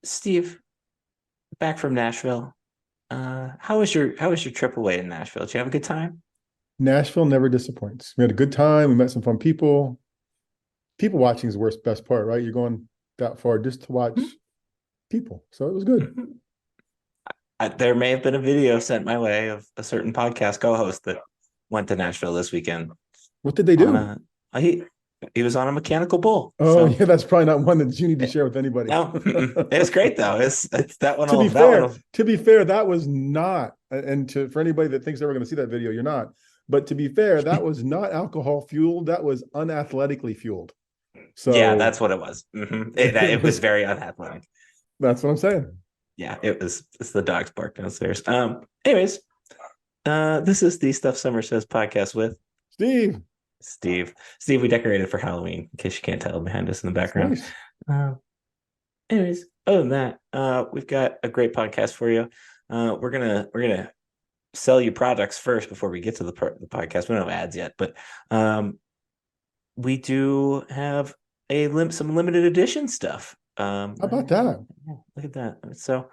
Steve, back from Nashville. How was your trip away to Nashville? Did you have a good time? Nashville never disappoints. We had a good time. We met some fun people. People watching is the worst, best part, right? You're going that far just to watch people. So it was good. There may have been a video sent my way of a certain podcast co-host that went to Nashville this weekend What did they on do? he was on a mechanical bull. Oh, So yeah, that's probably not one that you need to share with anybody. no, it was great though. It's that one. To be That one. fair, to be fair, that was not, and to for anybody that thinks they're going to see that video, you're not. But to be fair, that was not alcohol fueled. That was unathletically fueled. Yeah, So that's what it was. it It was was. very unathletic. That's what I'm saying. Yeah, it was. It's the dogs bark downstairs. Anyways, this is the Stuff Summer Says podcast with Steve, Steve. Steve, we decorated for Halloween, in case you can't tell behind us in the it's background. nice. Uh, anyways, other than that, we've got a great podcast for you. We're gonna sell you products first before we get to the podcast. We don't have ads yet, but we do have some limited edition stuff. How about that? Yeah, look at that. So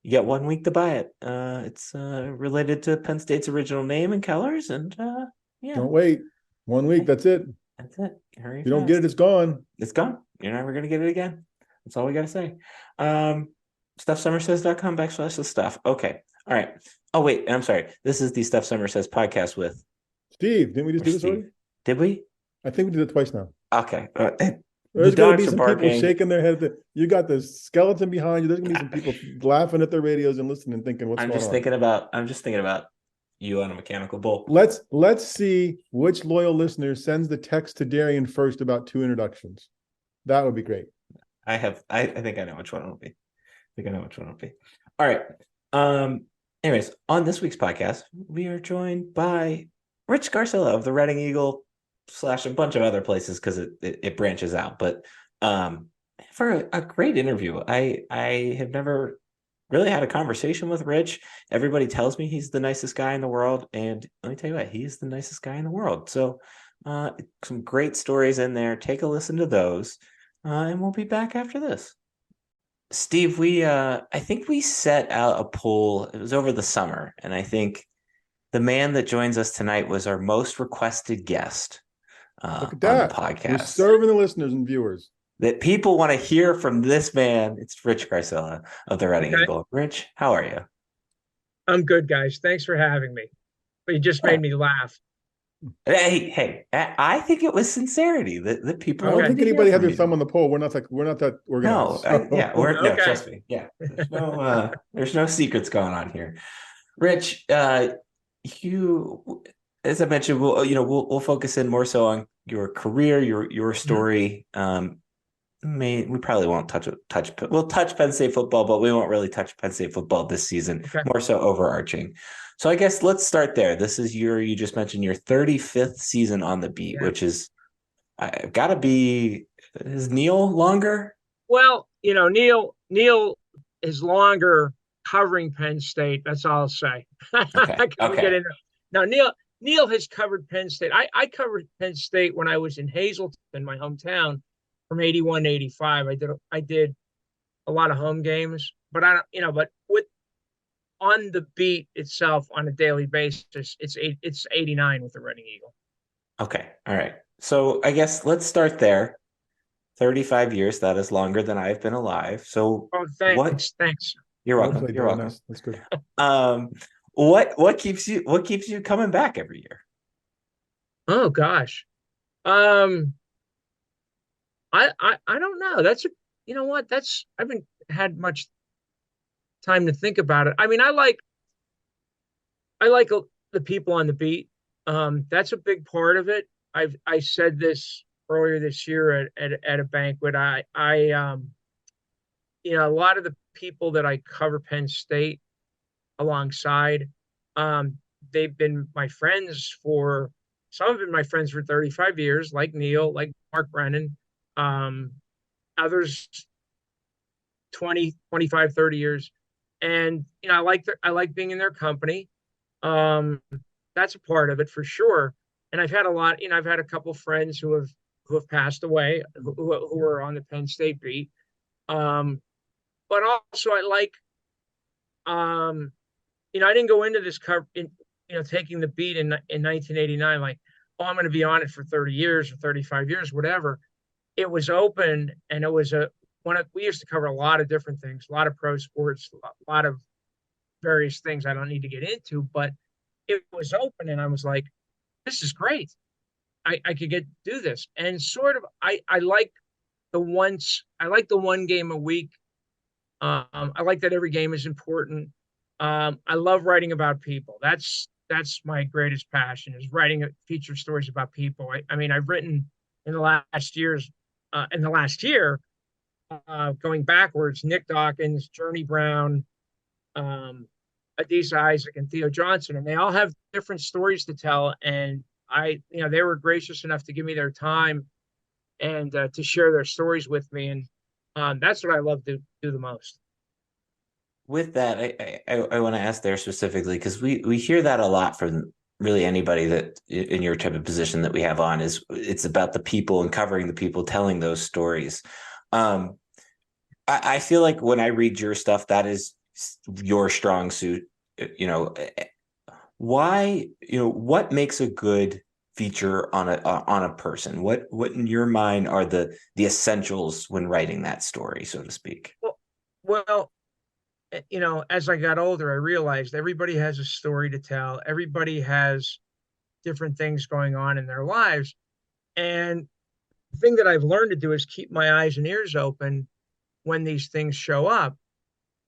you got 1 week to buy it. It's related to Penn State's original name and colors, and yeah, Don't wait. 1 week. That's it. If that's it. Hurry you don't get it, fast. it's gone. It's gone. You're never gonna get it again. That's all we gotta say. Stuffsummersays.com/the stuff. Okay. All right. Oh wait, I'm sorry. This is the Stuff Summer Says podcast with Steve, didn't we just do this already? Steve. Did we? I think we did it twice now. Okay. The There's going to be dogs are some people barking. shaking their head. You got the skeleton behind you. There's going to be some people laughing at their radios and listening and thinking, "What's going on?" I'm just thinking about you on a mechanical bull. Let's see which loyal listener sends the text to Darian first about 2 introductions. That would be great. I think I know which one it'll be. I think I know which one it'll be. All right. Anyways, on this week's podcast, we are joined by Rich Scarcella of the Reading Eagle / a bunch of other places because it branches out. But for a great interview, I have never really had a conversation with Rich. Everybody tells me he's the nicest guy in the world, and let me tell you what, he is the nicest guy in the world. So some great stories in there. Take a listen to those, and we'll be back after this. Steve, we I think we set out a poll. It was over the summer, and I think the man that joins us tonight was our most requested guest Look at on the that. We're podcast. serving the listeners and viewers. That people want to hear from this man. It's Rich Scarcella of the Reading Okay. Eagle. Rich, how are you? I'm good, guys. Thanks for having me. But you just Yeah. made me laugh. Hey, I think it was sincerity that people I don't wanted think to hear anybody had from their you. thumb on the pole. We're not that No, organized. So. no, Okay. trust me. Yeah, there's no secrets going on here. Rich, you, as I mentioned, we'll focus in more so on your career, your story. We probably won't we'll touch Penn State football, but we won't really touch Penn State football this season. Okay. More so overarching. So I guess let's start there. This is you just mentioned your 35th season on the beat, Yeah. which is gotta be, is Neil longer? Well, Neil is longer covering Penn State. That's all I'll say. Okay. We'll get into now. Neil has covered Penn State. I covered Penn State when I was in Hazleton, my hometown, from 81 to 85. I did a lot of home games, but but with on the beat itself on a daily basis, it's 89 with the Reading Eagle. Okay. All right. So I guess let's start there. 35 years, that is longer than I've been alive. So Oh, what thanks. you're Well welcome. played, You're Darian. welcome. That's good. What keeps you coming back every year? Oh gosh. Um, I don't know. That's a you know what? That's I haven't had much time to think about it. I mean, I like the people on the beat. That's a big part of it. I said this earlier this year at a banquet. A lot of the people that I cover Penn State alongside, um, they've been my friends for some have been my friends for 35 years, like Neil, like Mark Brennan. Um, Others 20, 25, 30 years. And I like being in their company. Um, that's a part of it for sure. And I've had a lot, I've had a couple friends who have passed away who are on the Penn State beat. But also I like, I didn't go into this cover in, taking the beat in 1989, like, oh, I'm going to be on it for 30 years or 35 years, whatever. It was open, and it was we used to cover a lot of different things, a lot of pro sports, a lot of various things I don't need to get into, but it was open, and I was like, this is great. I could do this. And sort of, I like I like the one game a week. I like that every game is important. I love writing about people. That's my greatest passion, is writing feature stories about people. I mean, I've written in the last year, going backwards, Nick Dawkins, Journey Brown, um, Adisa Isaac, and Theo Johnson, and they all have different stories to tell. And they were gracious enough to give me their time and to share their stories with me. And that's what I love to do the most. With that, I want to ask there specifically, because we hear that a lot from really anybody that in your type of position that we have on, is it's about the people and covering the people, telling those stories. I feel like when I read your stuff, that is your strong suit. Why, what makes a good feature on a person? What in your mind are the essentials when writing that story, so to speak? Well, as I got older, I realized everybody has a story to tell. Everybody has different things going on in their lives. And the thing that I've learned to do is keep my eyes and ears open when these things show up.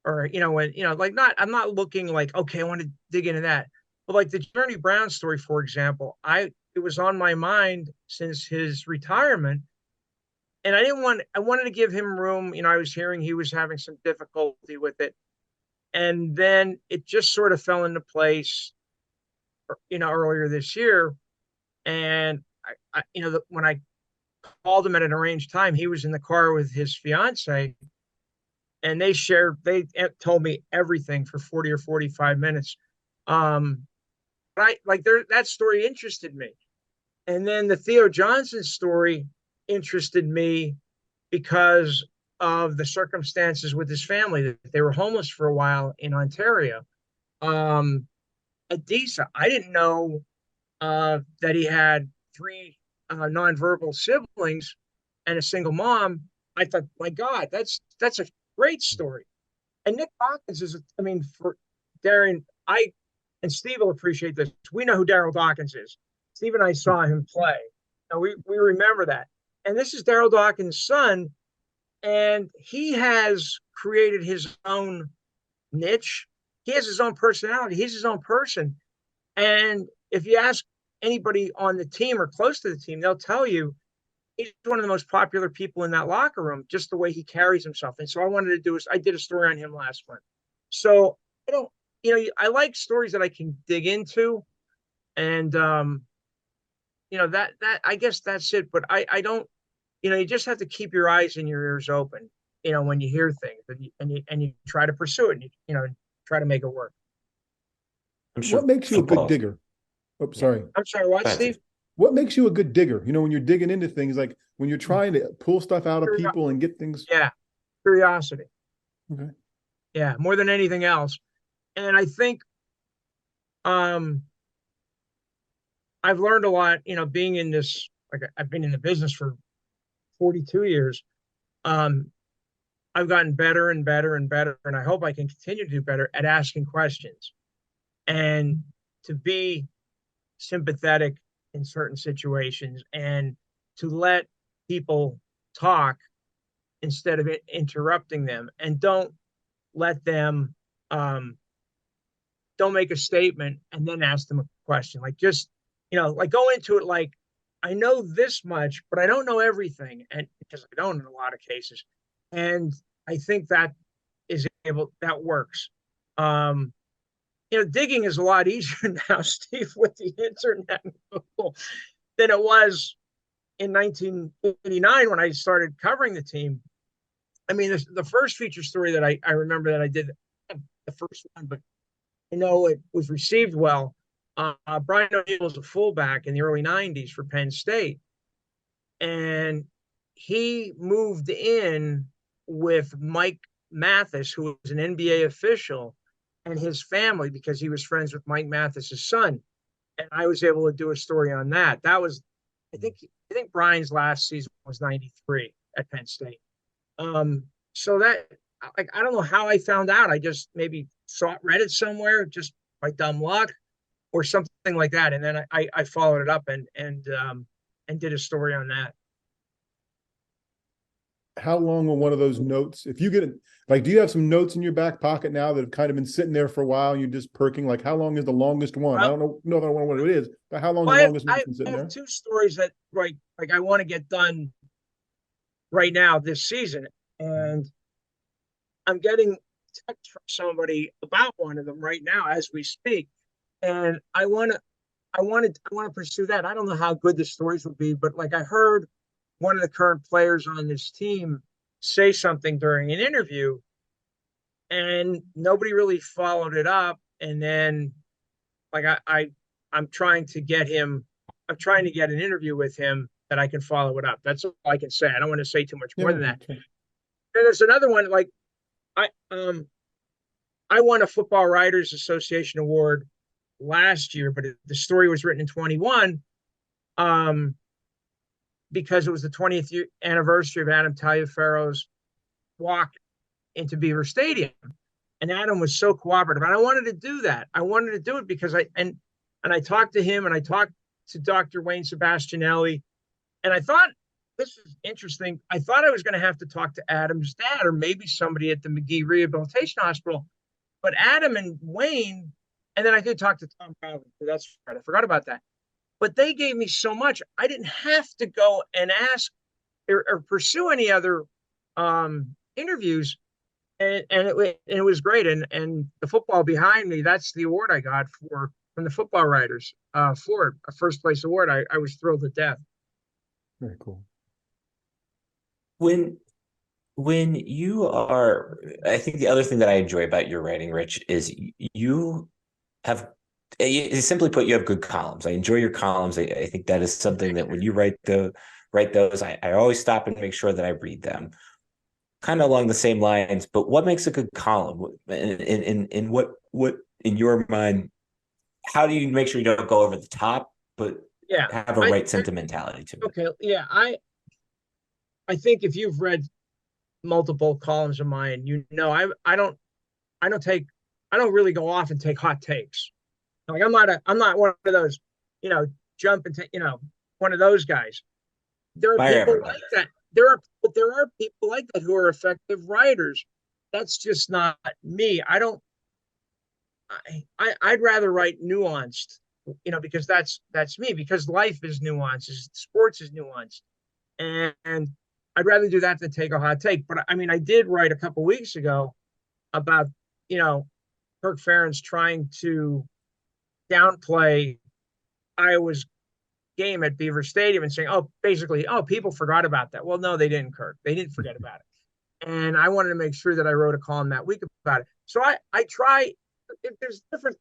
Or, I'm not looking like, okay, I want to dig into that. But like the Journey Brown story, for example, it was on my mind since his retirement. And I wanted to give him room. I was hearing he was having some difficulty with it. And then it just sort of fell into place, earlier this year. And when I called him at an arranged time, he was in the car with his fiance, and they told me everything for 40 or 45 minutes. But that story interested me. And then the Theo Johnson story interested me because of the circumstances with his family, that they were homeless for a while in Ontario. Adisa, I didn't know that he had three nonverbal siblings and a single mom. I thought, my God, that's a great story. And Nick Dawkins for Darian, and Steve will appreciate this. We know who Daryl Dawkins is. Steve and I saw him play. And we remember that. And this is Daryl Dawkins' son, and he has created his own niche. He has his own personality. He's his own person. And if you ask anybody on the team or close to the team, they'll tell you he's one of the most popular people in that locker room, just the way he carries himself. And so I did a story on him last month. So I like stories that I can dig into. And, that I guess that's it. But I don't, you just have to keep your eyes and your ears open, when you hear things, and you try to pursue it, and try to make it work. I'm sure. What makes you a good digger? Oh, sorry. I'm sorry, what, Steve? What makes you a good digger? When you're digging into things, like when you're trying to pull stuff out of people and get things. Yeah. Curiosity. Okay. Yeah. More than anything else. And I think, I've learned a lot, being in this, like I've been in the business for 42 years. I've gotten better and better and better, and I hope I can continue to do better at asking questions and to be sympathetic in certain situations, and to let people talk instead of interrupting them. And don't let them, don't make a statement and then ask them a question. Like, just, like, go into it like, I know this much, but I don't know everything. And because I don't in a lot of cases. And I think that works. Digging is a lot easier now, Steve, with the internet than it was in 1989 when I started covering the team. I mean, the first feature story that I remember that I did, the first one, but it was received well. Brian O'Neill was a fullback in the early 90s for Penn State. And he moved in with Mike Mathis, who was an NBA official, and his family, because he was friends with Mike Mathis's son. And I was able to do a story on that. That was, I think Brian's last season was 93 at Penn State. So that, like, I don't know how I found out. I just maybe read it somewhere just by dumb luck or something like that. And then I followed it up and did a story on that. How long will one of those notes, if you get it, like, do you have some notes in your back pocket now that have kind of been sitting there for a while and you're just perking? Like, how long is the longest one? I don't know if I want what it is, but how long is the longest one been sitting there? I have two stories that like I want to get done right now this season, and I'm getting text from somebody about one of them right now as we speak, and I want to pursue that. I don't know how good the stories will be, but like I heard one of the current players on this team say something during an interview, and nobody really followed it up. And then, like I'm trying to get him. I'm trying to get an interview with him that I can follow it up. That's all I can say. I don't want to say too much more than that. Okay. And there's another one. Like I I won a Football Writers Association award last year, but the story was written in 21. Because it was the 20th anniversary of Adam Taliaferro's walk into Beaver Stadium. And Adam was so cooperative. And I wanted to do that. I wanted to do it because I talked to him and I talked to Dr. Wayne Sebastianelli. And I thought, this is interesting. I thought I was going to have to talk to Adam's dad or maybe somebody at the McGee Rehabilitation Hospital. But Adam and Wayne, and then I did talk to Tom Crowley. That's right. I forgot about that. But they gave me so much. I didn't have to go and ask or pursue any other interviews. And it was great. And the football behind me, that's the award I got from the football writers for it, a first place award. I was thrilled to death. Very cool. When you are, I think the other thing that I enjoy about your writing, Rich, is you simply put, you have good columns. I enjoy your columns. I think that is something that when you write those, I always stop and make sure that I read them. Kind of along the same lines, but what makes a good column? In what in your mind, how do you make sure you don't go over the top, but have a right sentimentality to it? Okay, yeah, I think if you've read multiple columns of mine, you know I don't really go off and take hot takes. Like I'm not one of those, jump and take, one of those guys. There are people like that. There are people like that who are effective writers. That's just not me. I'd rather write nuanced, because that's me, because life is nuanced, sports is nuanced. And I'd rather do that than take a hot take. But I mean, I did write a couple weeks ago about, Kirk Ferentz trying to downplay Iowa's game at Beaver Stadium and saying, people forgot about that. Well, no, they didn't, Kirk. They didn't forget about it. And I wanted to make sure that I wrote a column that week about it. So I try, there's different,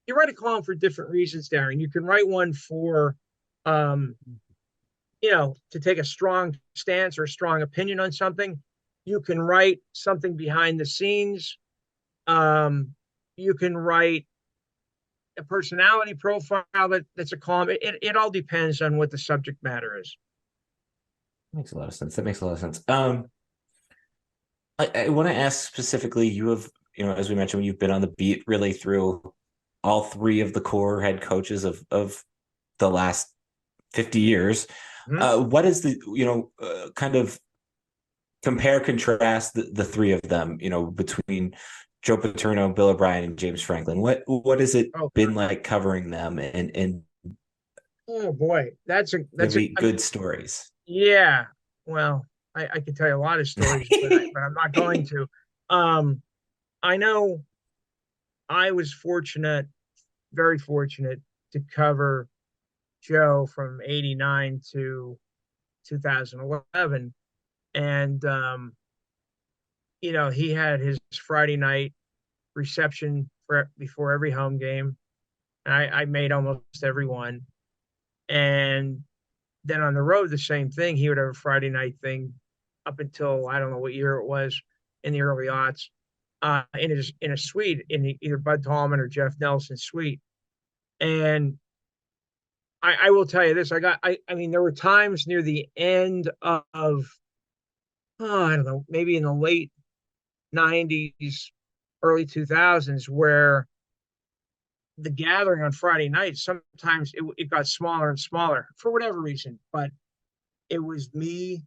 you write a column for different reasons, Darian. You can write one for, to take a strong stance or a strong opinion on something. You can write something behind the scenes. You can write a personality profile that's a column. It all depends on what the subject matter is. Makes a lot of sense. That makes a lot of sense. I want to ask specifically, you have, as we mentioned, you've been on the beat really through all three of the core head coaches of the last 50 years. Mm-hmm. What is the, kind of compare, contrast the three of them, between Joe Paterno, Bill O'Brien, and James Franklin? What has it been like covering them? And oh boy, that's good stories. Yeah, well, I could tell you a lot of stories, but I'm not going to. I know I was fortunate, very fortunate, to cover Joe from '89 to 2011, and he had his Friday night reception before every home game. I made almost every one. And then on the road, the same thing. He would have a Friday night thing up until I don't know what year it was in the early aughts, in a suite in either Bud Tallman or Jeff Nelson's suite. And I will tell you this, I mean, there were times near the end of, I don't know, maybe in the late 90s, early 2000s, where the gathering on Friday nights, sometimes it got smaller and smaller for whatever reason. But it was me,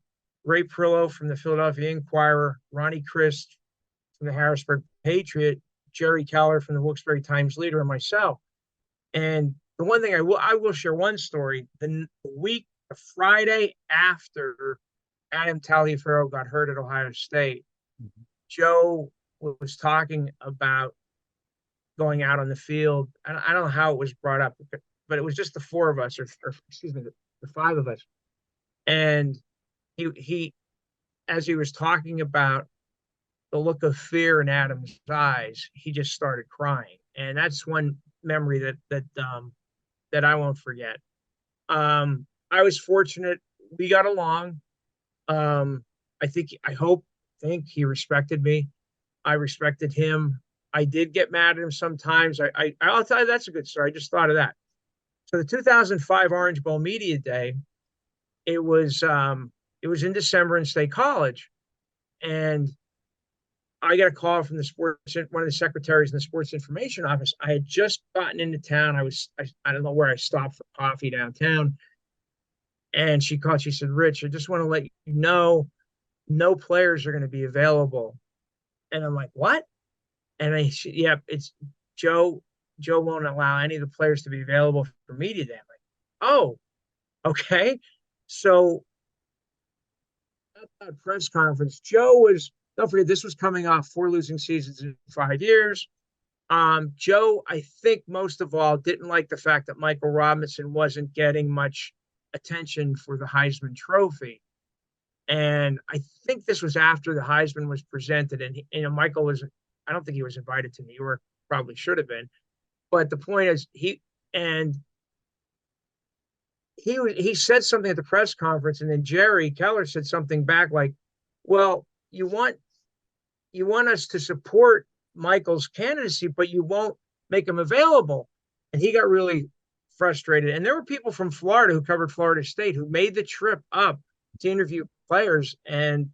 Ray Prillo from the Philadelphia Inquirer, Ronnie Crist from the Harrisburg Patriot, Jerry Keller from the Wilkes-Barre Times Leader, and myself. And the one thing I will share one story. The Friday after Adam Taliaferro got hurt at Ohio State, Joe was talking about going out on the field. I don't know how it was brought up, but it was just the four of us, or excuse me, the five of us. And he, as he was talking about the look of fear in Adam's eyes, he just started crying. And that's one memory that I won't forget. I was fortunate. We got along. I think he respected me. I respected him. I did get mad at him sometimes. I'll tell you, that's a good story. I just thought of that. So the 2005 Orange Bowl Media Day, it was in December in State College, and I got a call from one of the secretaries in the sports information office. I had just gotten into town. I don't know where I stopped for coffee downtown, and she called. She said, "Rich, I just want to let you know, no players are going to be available." And I'm like, "What?" And yeah, it's Joe. Joe won't allow any of the players to be available for media day. I'm like, "Oh, okay." So at that press conference, Joe was, don't forget, this was coming off 4 losing seasons in 5 years. Joe, I think most of all, didn't like the fact that Michael Robinson wasn't getting much attention for the Heisman Trophy. And I think this was after the Heisman was presented. And, Michael I don't think he was invited to New York, probably should have been. But the point is, he said something at the press conference, and then Jerry Keller said something back like, "Well, you want us to support Michael's candidacy, but you won't make him available." And he got really frustrated. And there were people from Florida who covered Florida State who made the trip up to interview players. And,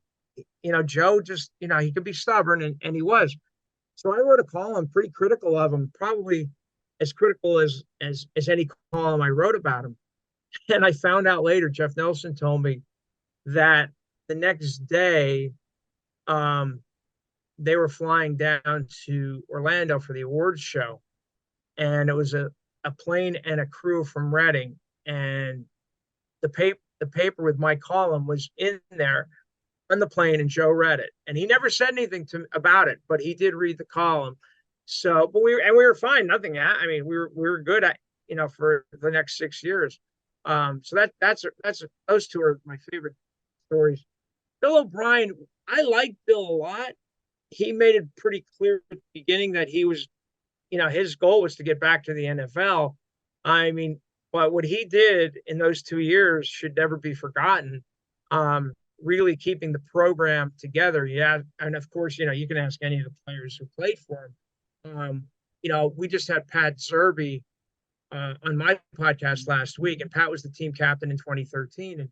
Joe just, he could be stubborn, and he was. So I wrote a column pretty critical of him, probably as critical as any column I wrote about him. And I found out later, Jeff Nelson told me that the next day, they were flying down to Orlando for the awards show. And it was a plane and a crew from Reading. And the paper with my column was in there on the plane, and Joe read it. And he never said anything about it, but he did read the column. So, but we were fine. Nothing. I mean, we were good at, for the next 6 years. So that's those two are my favorite stories. Bill O'Brien, I like Bill a lot. He made it pretty clear at the beginning that he was, his goal was to get back to the NFL. I mean, but what he did in those 2 years should never be forgotten. Really keeping the program together. Yeah. And of course, you can ask any of the players who played for him. We just had Pat Zerbe on my podcast last week, and Pat was the team captain in 2013.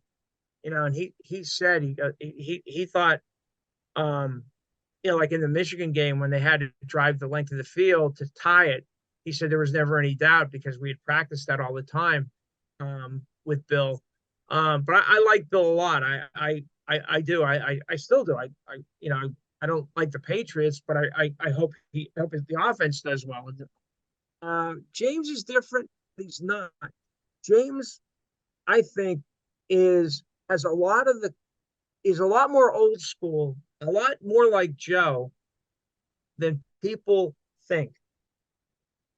And, he said he thought, like in the Michigan game when they had to drive the length of the field to tie it, he said there was never any doubt because we had practiced that all the time with Bill. But I like Bill a lot. I do. I still do. I don't like the Patriots, but I hope the offense does well. James is different. He's not. James, I think, is a lot more old school, a lot more like Joe than people think.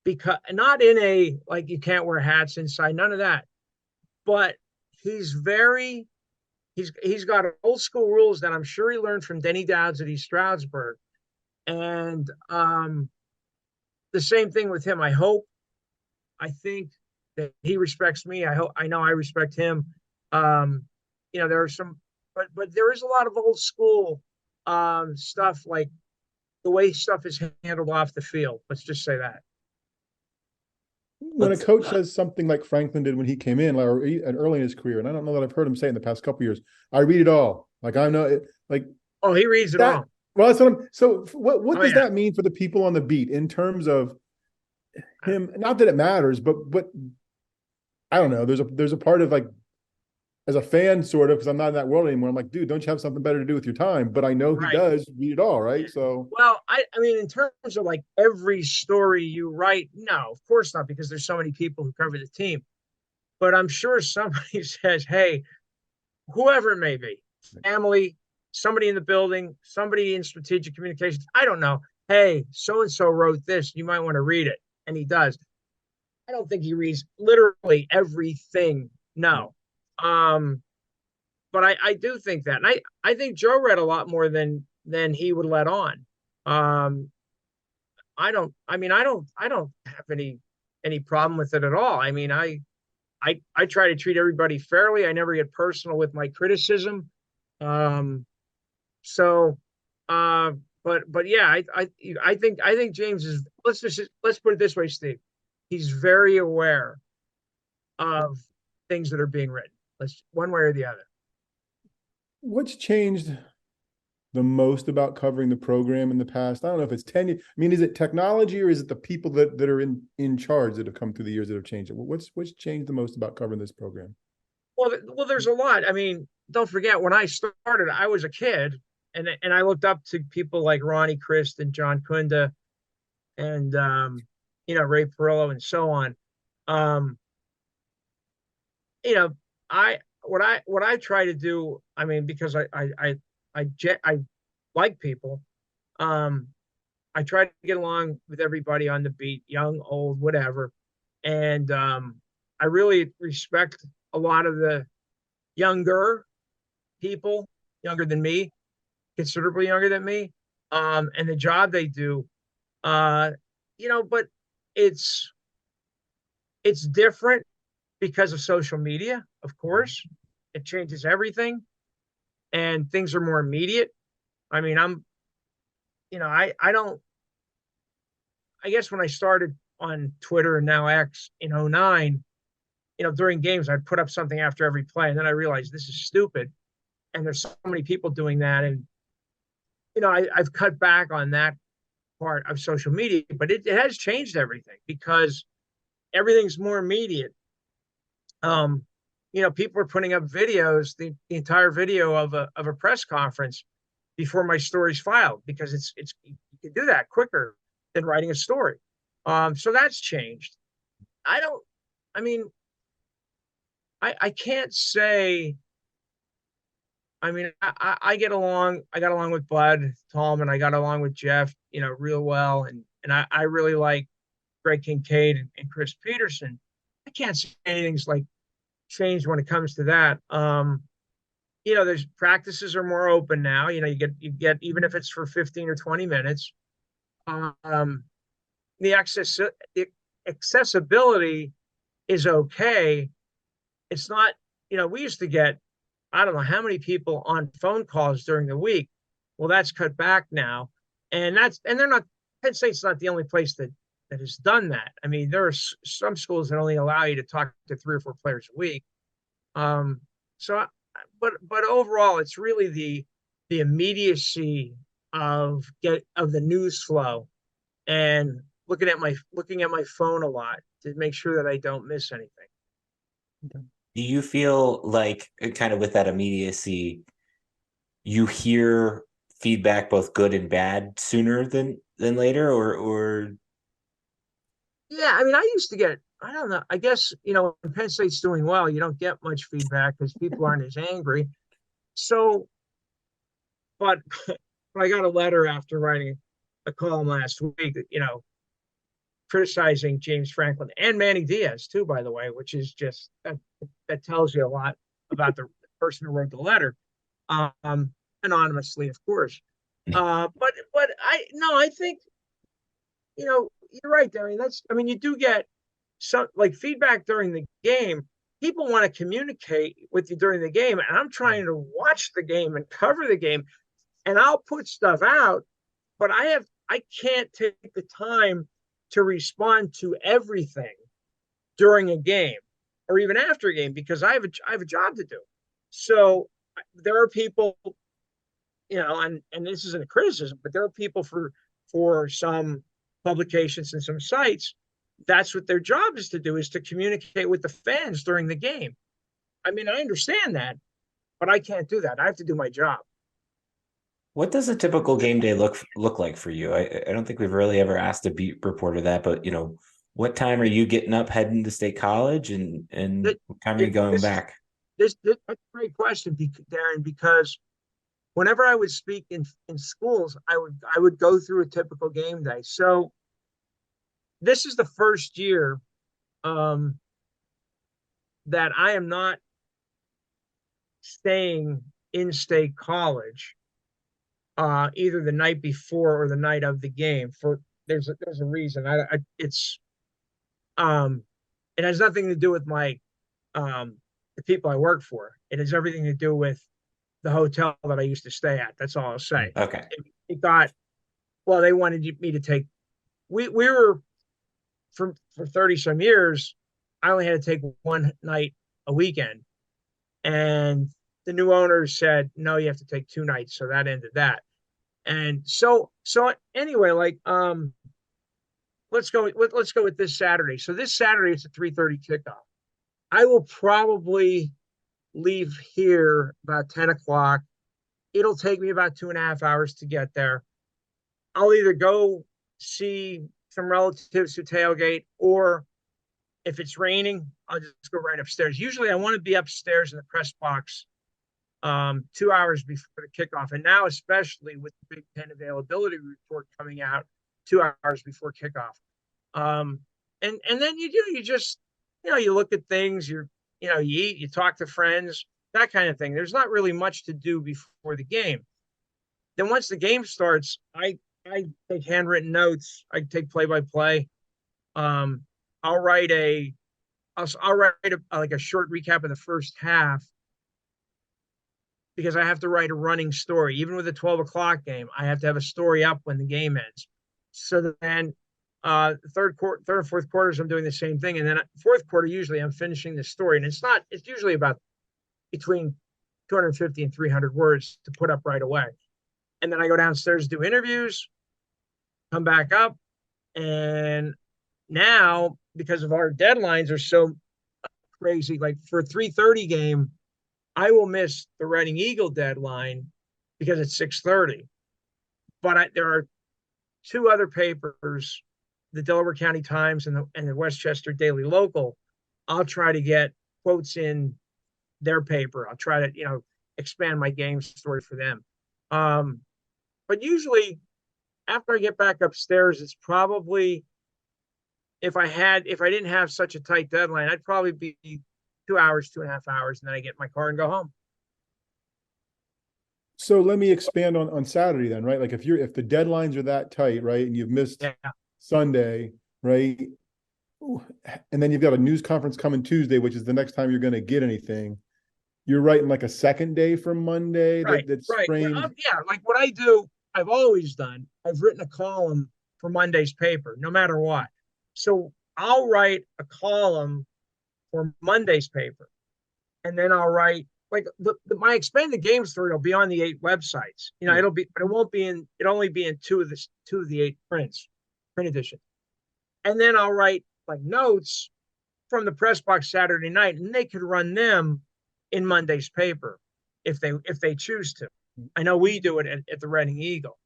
Because not in a like you can't wear hats inside, none of that. But he's got old school rules that I'm sure he learned from Denny Dowds at East Stroudsburg. And the same thing with him. I think that he respects me. I know I respect him. There are some but there is a lot of old school stuff, like the way stuff is handled off the field. Let's just say that. When a coach says something like Franklin did when he came in, or early in his career, and I don't know that I've heard him say in the past couple of years, I read it all. Like I know it, like Oh, he reads it that. all. Well, that's what I'm. So what Oh does yeah, that mean for the people on the beat in terms of him? Not that it matters, but I don't know. There's a part of like, as a fan, sort of, because I'm not in that world anymore. I'm like, dude, don't you have something better to do with your time? But I know he right. does read it all, right? So Well, I mean, in terms of like every story you write, no, of course not, because there's so many people who cover the team. But I'm sure somebody says, hey, whoever it may be, family, somebody in the building, somebody in strategic communications, I don't know. Hey, so and so wrote this. You might want to read it. And he does. I don't think he reads literally everything. No. Um, but I do think that. And I think Joe read a lot more than he would let on. Um, I don't have any problem with it at all. I mean, I try to treat everybody fairly. I never get personal with my criticism. Um, so, uh, but yeah, I think James is. Let's put it this way, Steve. He's very aware of things that are being written. Let's one way or the other. what's changed the most about covering the program in the past? I don't know if it's tenure. I mean, is it technology or is it the people that are in charge that have come through the years that have changed it? What's changed the most about covering this program? Well, there's a lot. I mean, don't forget when I started, I was a kid, and I looked up to people like Ronnie Christ and John Kunda and Ray Perillo and so on. Um, you know, I what I try to do, I mean, because I like people, um, I try to get along with everybody on the beat, young, old, whatever, and I really respect a lot of the younger people, younger than me, considerably younger than me, and the job they do. Uh, but it's it's different because of social media, of course. It changes everything and things are more immediate. I mean, I don't, I guess when I started on Twitter and now X in '09, during games, I'd put up something after every play. And then I realized this is stupid. And there's so many people doing that. And, I've cut back on that part of social media, but it has changed everything because everything's more immediate. People are putting up videos, the entire video of a press conference before my story's filed because it's you can do that quicker than writing a story. So that's changed. I don't. I mean, I can't say. I mean, I get along. I got along with Bud, Tom, and I got along with Jeff, real well, and I really like Greg Kincaid and Chris Peterson. I can't say anything's like changed when it comes to that. There's practices are more open now. You get even if it's for 15 or 20 minutes. Um, the accessibility is okay. It's not. We used to get I don't know how many people on phone calls during the week. Well, that's cut back now, and they're not. Penn State's not the only place that has done that. I mean, there are some schools that only allow you to talk to 3 or 4 players a week. Um, so, but overall, it's really the immediacy of the news flow and looking at my phone a lot to make sure that I don't miss anything. Do you feel like kind of with that immediacy, you hear feedback both good and bad sooner than later, or Yeah, I mean, I used to get, I don't know, I guess, when Penn State's doing well, you don't get much feedback because people aren't as angry. So, but, but I got a letter after writing a column last week, criticizing James Franklin and Manny Diaz too, by the way, which is just, that tells you a lot about the person who wrote the letter, um, anonymously, of course. But I think, you're right, Darian. I mean, you do get some like feedback during the game. people want to communicate with you during the game, and I'm trying to watch the game and cover the game, and I'll put stuff out, but I can't take the time to respond to everything during a game or even after a game because I have a job to do. So there are people, and this isn't a criticism, but there are people for some publications and some sites, that's what their job is to do, is to communicate with the fans during the game. I mean, I understand that, but I can't do that. I have to do my job. What does a typical game day look like for you? I don't think we've really ever asked a beat reporter that, but what time are you getting up, heading to State College, and what time are you going back? That's a great question, Darren, because whenever I would speak in schools, I would go through a typical game day. So this is the first year that I am not staying in State College either the night before or the night of the game. There's a reason. It has nothing to do with the people I work for. It has everything to do with the hotel that I used to stay at. That's all I'll say. Okay. They wanted me to take. We were for 30 some years. I only had to take one night a weekend, and the new owners said no, you have to take 2 nights. So that ended that. And so anyway, let's go with this Saturday. So this Saturday it's a 3:30 kickoff. I will probably leave here about 10 o'clock. It'll take me about 2.5 hours to get there. I'll either go see some relatives who tailgate, or if it's raining, I'll just go right upstairs. Usually I want to be upstairs in the press box 2 hours before the kickoff. And now, especially with the Big Ten availability report coming out 2 hours before kickoff. And then you just, you look at things, you eat, you talk to friends, that kind of thing. There's not really much to do before the game. Then once the game starts, I take handwritten notes. I take play-by-play. I'll write a short recap of the first half, because I have to write a running story. Even with a 12 o'clock game, I have to have a story up when the game ends. So then third and fourth quarters, I'm doing the same thing. And then fourth quarter, usually I'm finishing the story. And it's usually about between 250 and 300 words to put up right away. And then I go downstairs, do interviews, come back up. And now, because of our deadlines are so crazy, like for a 3:30 game, I will miss the Reading Eagle deadline because it's 6:30. But there are 2 other papers, the Delaware County Times and the Westchester Daily Local. I'll try to get quotes in their paper. I'll try to, expand my game story for them. But usually after I get back upstairs, it's probably, if I didn't have such a tight deadline, I'd probably be 2 hours, 2.5 hours, and then I get in my car and go home. So let me expand on Saturday then, right? Like if the deadlines are that tight, right, and you've missed Sunday, right, and then you've got a news conference coming Tuesday, which is the next time you're going to get anything. You're writing like a second day from Monday. Right. Framed. Well, like what I do, I've always done. I've written a column for Monday's paper, no matter what. So I'll write a column for Monday's paper, and then I'll write my expanded game story will be on the 8 websites. It'll be, but it'll only be in 2 of the 8 print edition. And then I'll write like notes from the press box Saturday night, and they could run them in Monday's paper if they choose to. I know we do it at the Reading Eagle.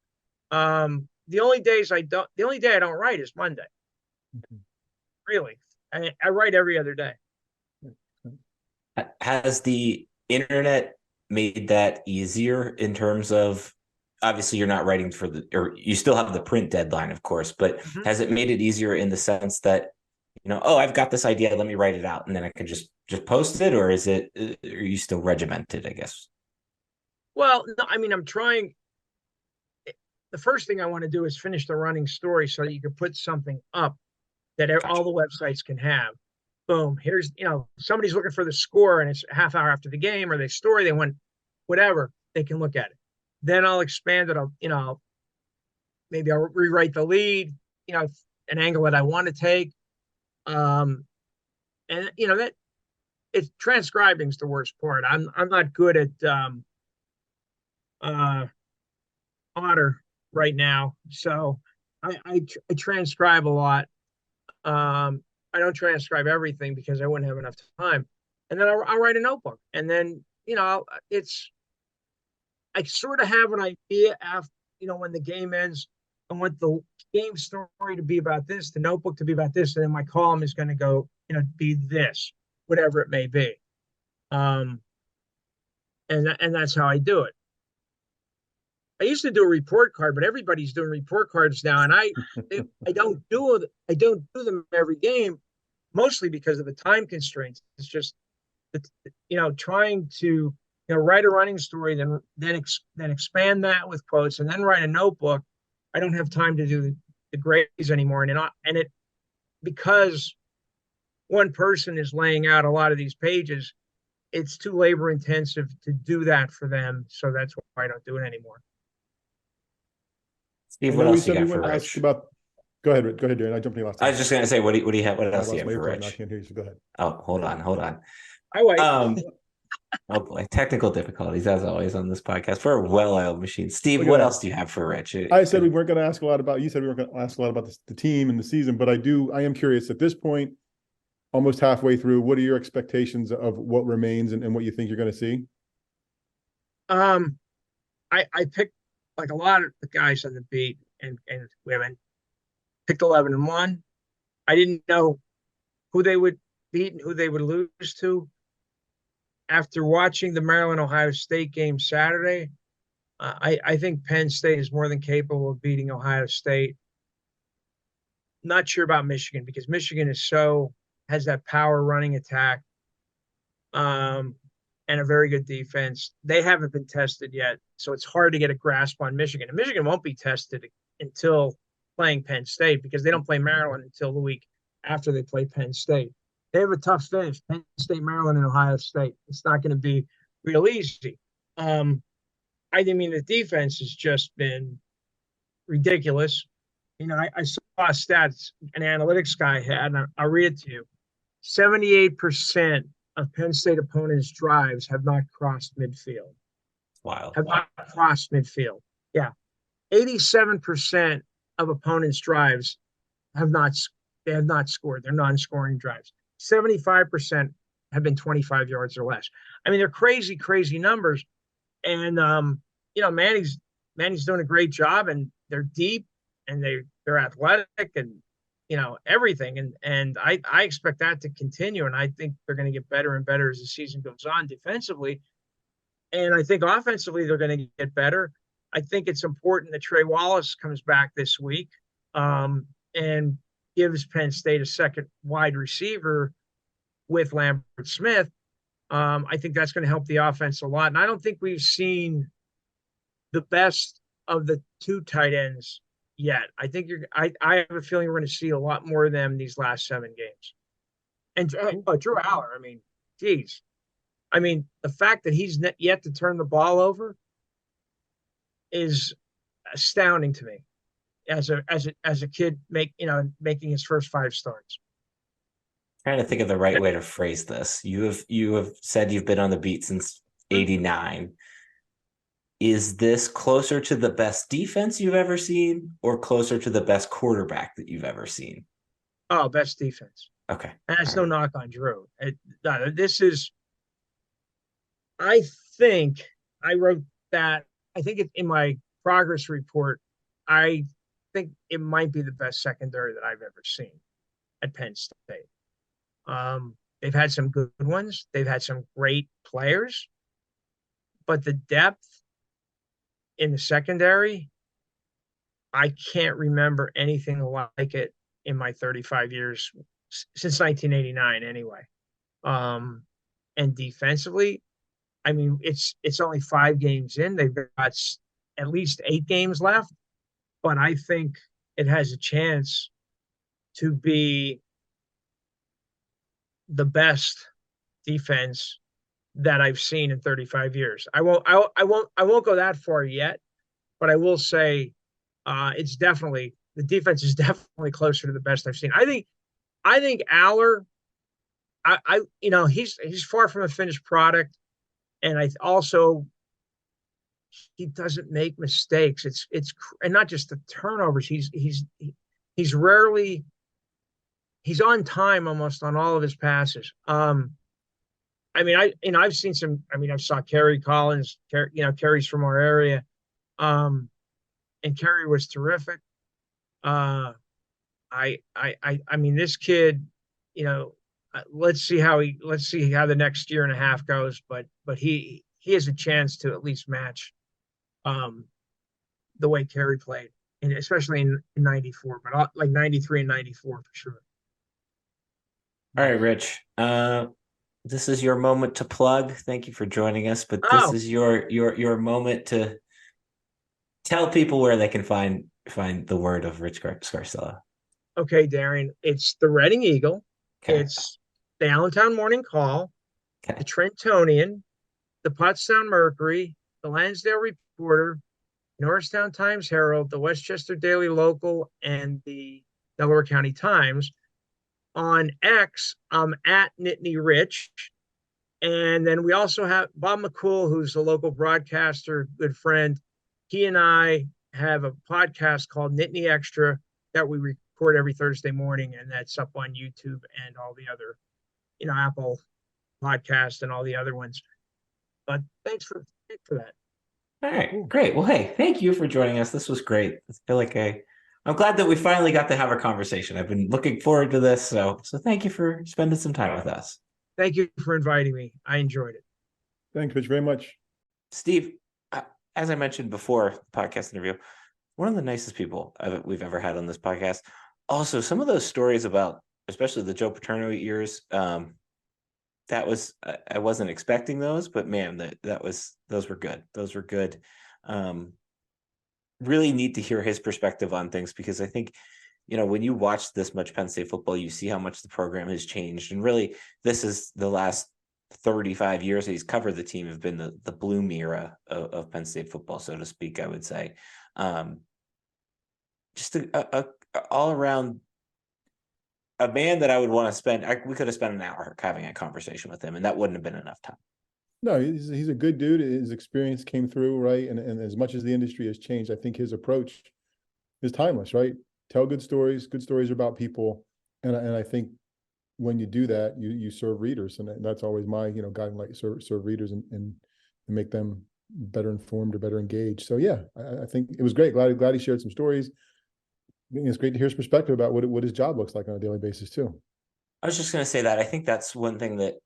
The only day I don't write is Monday. Mm-hmm. Really, I write every other day. Has the internet made that easier in terms of, obviously you're not writing or you still have the print deadline, of course, but has it made it easier in the sense that, I've got this idea, let me write it out and then I can just post it, or are you still regimented, I guess? Well, no, I mean, I'm trying. The first thing I want to do is finish the running story so that you can put something up that all the websites can have. boom, here's, somebody's looking for the score and it's a half hour after the game, or they story, they want whatever, they can look at it. Then I'll expand it. Maybe I'll rewrite the lead, an angle that I want to take. And that it's transcribing is the worst part. I'm not good at uh otter right now. So I transcribe a lot. I don't transcribe everything because I wouldn't have enough time. And then I'll write a notebook. And then, I sort of have an idea after, when the game ends, I want the game story to be about this, the notebook to be about this, and then my column is going to go, be this, whatever it may be. And that's how I do it. I used to do a report card, but everybody's doing report cards now, and I don't do them every game, mostly because of the time constraints. It's just, trying to write a running story, then expand that with quotes, and then write a notebook. I don't have time to do the grades anymore, and it because one person is laying out a lot of these pages, it's too labor intensive to do that for them. So that's why I don't do it anymore. Steve, what else you got for Rich? Rich? Go ahead, Darian. I jumped in last time. I was just gonna say, what do you have? What else do you have for Rich? I can't hear you, so go ahead. Oh, hold on. I wait. Oh boy, technical difficulties as always on this podcast. We're a well-oiled machine. Steve, what else do you have for Rich? I said we weren't going to ask a lot about. You said we weren't going to ask a lot about the team and the season, but I am curious at this point, almost halfway through. What are your expectations of what remains and what you think you're going to see? I picked, like a lot of the guys on the beat and women, picked 11-1. I didn't know who they would beat and who they would lose to. After watching the Maryland-Ohio State game Saturday, I think Penn State is more than capable of beating Ohio State. Not sure about Michigan, because Michigan has that power running attack, and a very good defense. They haven't been tested yet, so it's hard to get a grasp on Michigan. And Michigan won't be tested until playing Penn State, because they don't play Maryland until the week after they play Penn State. They have a tough finish: Penn State, Maryland, and Ohio State. It's not going to be real easy. I mean, the defense has just been ridiculous. I saw stats an analytics guy had, and I'll read it to you. 78% of Penn State opponents' drives have not crossed midfield. Wow. Have not crossed midfield. Yeah. 87% of opponents' drives have not scored. They're non-scoring drives. 75% have been 25 yards or less. I mean, they're crazy, crazy numbers. And Manny's doing a great job, and they're deep, and they're athletic, and everything. And I expect that to continue, and I think they're going to get better and better as the season goes on defensively. And I think offensively they're going to get better. I think it's important that Trey Wallace comes back this week, and gives Penn State a second wide receiver with Lambert Smith. I think that's going to help the offense a lot. And I don't think we've seen the best of the two tight ends yet. I think I have a feeling we're going to see a lot more of them these last 7 games. And Drew Aller, I mean, geez. I mean, the fact that he's yet to turn the ball over is astounding to me as a kid making his first 5 starts. Trying to think of the right way to phrase this. You have said you've been on the beat since '89. Is this closer to the best defense you've ever seen, or closer to the best quarterback that you've ever seen? Oh, best defense. Okay. And it's no knock on Drew. This is, I think I wrote that, I think in my progress report, I think it might be the best secondary that I've ever seen at Penn State. They've had some good ones. They've had some great players, but the depth in the secondary, I can't remember anything like it in my 35 years since 1989 anyway. And defensively, I mean, it's only 5 games in. They've got at least 8 games left, but I think it has a chance to be the best defense that I've seen in 35 years. I won't go that far yet, but I will say it's definitely the defense is definitely closer to the best I've seen. I think Aller, he's far from a finished product, and I also he doesn't make mistakes. It's and not just the turnovers. He's rarely he's on time almost on all of his passes. I've seen some. I saw Kerry Collins. Kerry's from our area, and Kerry was terrific. This kid, let's see how the next year and a half goes, but he has a chance to at least match um the way Kerry played, and especially in 94, but like 93 and 94 for sure. All right, Rich. This is your moment to plug. Thank you for joining us, but this Oh, is your moment to tell people where they can find the word of Rich Scarcella. okay, Darian. It's the Reading Eagle. Okay. It's the Allentown Morning Call, the Okay. Trentonian, the Pottstown Mercury, the Lansdale Reporter, Norristown Times Herald, the Westchester Daily Local, and the Delaware County Times. On X, I'm at Nittany Rich. And then we also have Bob McCool, who's a local broadcaster, good friend. He and I have a podcast called Nittany Extra that we record every Thursday morning, and that's up on YouTube and all the other, Apple podcast and all the other ones. But thanks for that. All right, great. Well, hey, thank you for joining us. This was great. I feel like I'm glad that we finally got to have a conversation. I've been looking forward to this, so thank you for spending some time with us. Thank you for inviting me. I enjoyed it. Thanks, Rich, very much. Steve, as I mentioned before, the podcast interview, one of the nicest people we've ever had on this podcast. Also, some of those stories about, especially the Joe Paterno years, that was I wasn't expecting those, but man, those were good. Those were good. Really neat to hear his perspective on things, because I think, when you watch this much Penn State football, you see how much the program has changed. And really, this is the last 35 years that he's covered the team have been the bloom era of Penn State football, so to speak, I would say. Just a all around a man that I would want to spend. We could have spent an hour having a conversation with him, and that wouldn't have been enough time. No, he's a good dude. His experience came through, right? And as much as the industry has changed, I think his approach is timeless, right? Tell good stories. Good stories about people, and I think when you do that, you serve readers, and that's always my guiding light: serve readers and make them better informed or better engaged. So yeah, I think it was great. Glad he shared some stories. I think it's great to hear his perspective about what his job looks like on a daily basis too. I was just going to say that I think that's one thing that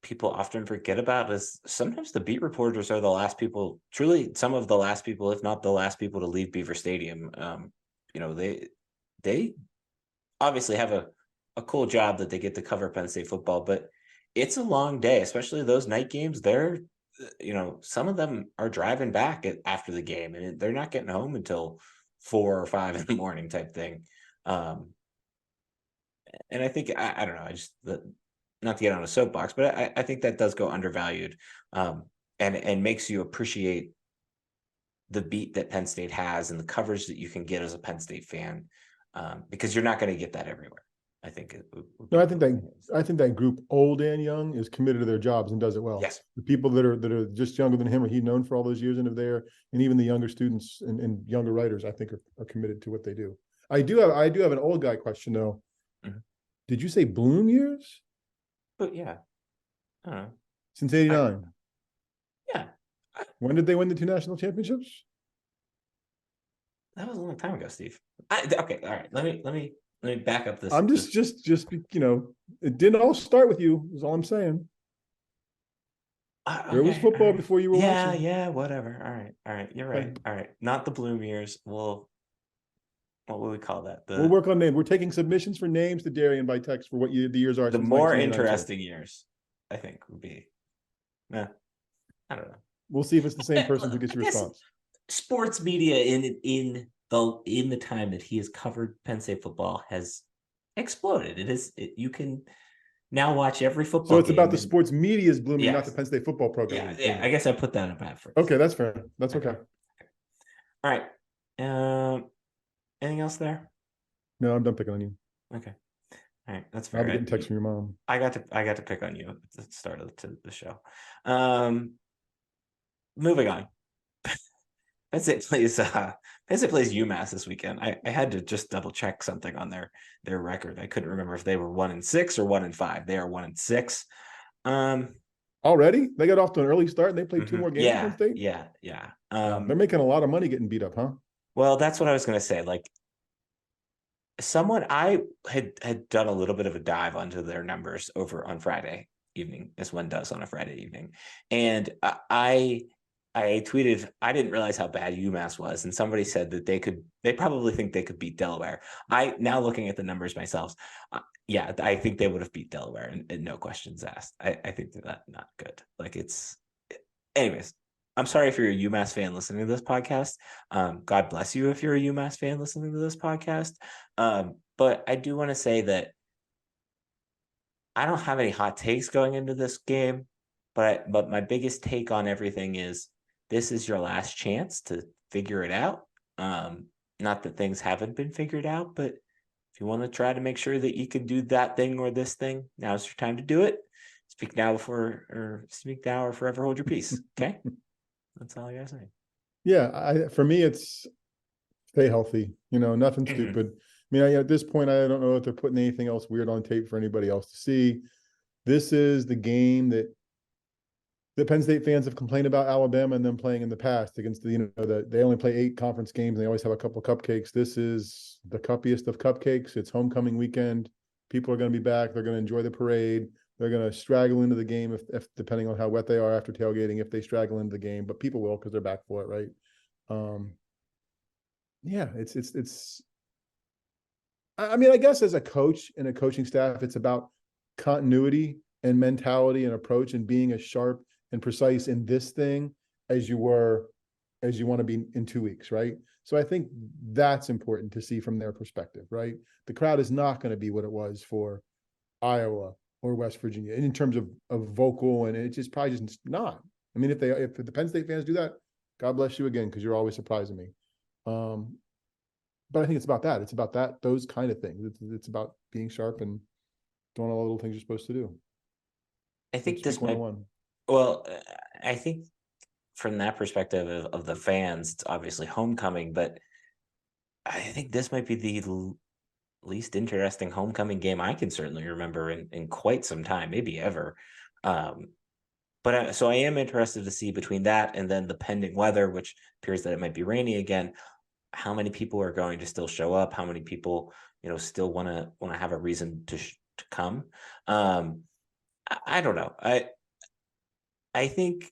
people often forget about is sometimes the beat reporters are the last people, truly some of the last people, if not the last people, to leave Beaver Stadium. They obviously have a cool job that they get to cover Penn State football, but it's a long day, especially those night games. They're, some of them are driving back after the game, and they're not getting home until 4 or 5 in the morning type thing. And I think, I don't know, not to get on a soapbox, but I think that does go undervalued, and makes you appreciate the beat that Penn State has and the coverage that you can get as a Penn State fan, because you're not going to get that everywhere. I think. No, I think that group, old and young, is committed to their jobs and does it well. Yes. The people that are just younger than him, or he's known for all those years into there, and even the younger students and younger writers, I think are committed to what they do. I do have an old guy question though. Mm-hmm. Did you say bloom years? But yeah, I don't know. Since '89. Yeah. When did they win the 2 national championships? That was a long time ago, Steve. Okay, all right. Let me back up this. I'm just it didn't all start with you, is all I'm saying. There was football before you were watching. Yeah, whatever. All right. You're right. All right. Not the bloom years. What would we call that? We'll work on names. We're taking submissions for names to Darian by text for what the years are. The more interesting years, I think, would be. I don't know. We'll see if it's the same person who gets your response. Sports media in the time that he has covered Penn State football has exploded. You can now watch every football So it's game. about the sports media is blooming, not the Yes. Penn State football program Yeah, is yeah. booming. I guess I put that in bad phrase. Okay, that's fair. That's okay. All right. Anything else there? No, I'm done picking on you. Okay. All right, that's I'll fair. be getting texts from your mom. I got to pick on you at the start of the show. Moving on. Penn State plays UMass this weekend. I had to just double check something on their record. I couldn't remember if they were 1-6 or 1-5. They are 1-6. Already? They got off to an early start and they played 2 more games, Penn State? Yeah. They're making a lot of money getting beat up, huh? Well, that's what I was gonna say. Like, someone I had done a little bit of a dive onto their numbers over on Friday evening, as one does on a Friday evening, and I tweeted, I didn't realize how bad UMass was, and somebody said that they probably think they could beat Delaware. I now looking at the numbers myself, yeah, I think they would have beat Delaware, and no questions asked. I think that not good. Like, anyways. I'm sorry if you're a UMass fan listening to this podcast. God bless you if you're a UMass fan listening to this podcast. But I do want to say that I don't have any hot takes going into this game, but my biggest take on everything is this is your last chance to figure it out. Not that things haven't been figured out, but if you want to try to make sure that you can do that thing or this thing, now's your time to do it. Speak now or forever hold your peace. Okay. That's all I gotta say. Yeah, for me, it's stay healthy. Nothing stupid. I mean, at this point, I don't know if they're putting anything else weird on tape for anybody else to see. This is the game that the Penn State fans have complained about Alabama and them playing in the past against they only play 8 conference games and they always have a couple of cupcakes. This is the cuppiest of cupcakes. It's homecoming weekend. People are going to be back. They're going to enjoy the parade. They're going to straggle into the game if depending on how wet they are after tailgating, if they straggle into the game, but people will because they're back for it, right? Yeah, it's. I mean, I guess as a coach and a coaching staff, it's about continuity and mentality and approach and being as sharp and precise in this thing as you want to be in 2 weeks, right? So I think that's important to see from their perspective, right? The crowd is not going to be what it was for Iowa or West Virginia in terms of vocal, and it's just probably just not. I mean, if the Penn State fans do that, God bless you again, because you're always surprising me. But I think it's about that. It's about those kind of things. It's about being sharp and doing all the little things you're supposed to do. I think this might. Well, I think from that perspective of the fans, it's obviously homecoming, but I think this might be the least interesting homecoming game I can certainly remember in quite some time, maybe ever. So I am interested to see between that and then the pending weather, which appears that it might be rainy again, how many people are going to still show up, how many people still want to have a reason to come. I don't know. I think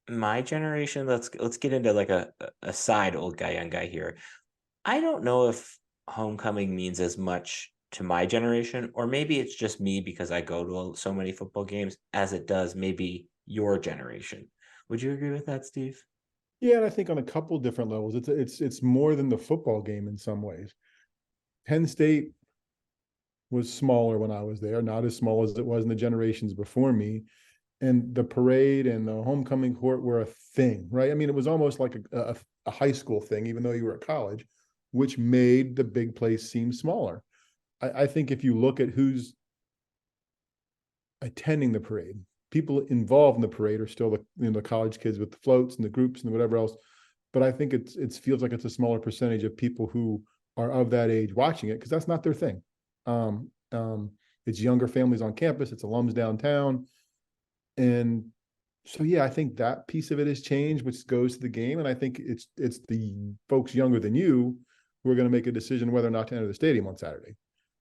my generation, let's get into like a side old guy, young guy here. I don't know if homecoming means as much to my generation, or maybe it's just me because I go to so many football games as it does maybe your generation. Would you agree with that, Steve? Yeah, and I think on a couple different levels, it's more than the football game in some ways. Penn State was smaller when I was there, not as small as it was in the generations before me. And the parade and the homecoming court were a thing, right? I mean, it was almost like a high school thing, even though you were at college, which made the big place seem smaller. I think if you look at who's attending the parade, people involved in the parade are still the college kids with the floats and the groups and whatever else. But I think it feels like it's a smaller percentage of people who are of that age watching it, because that's not their thing. It's younger families on campus. It's alums downtown. And so, yeah, I think that piece of it has changed, which goes to the game. And I think it's the folks younger than you who are going to make a decision whether or not to enter the stadium on Saturday,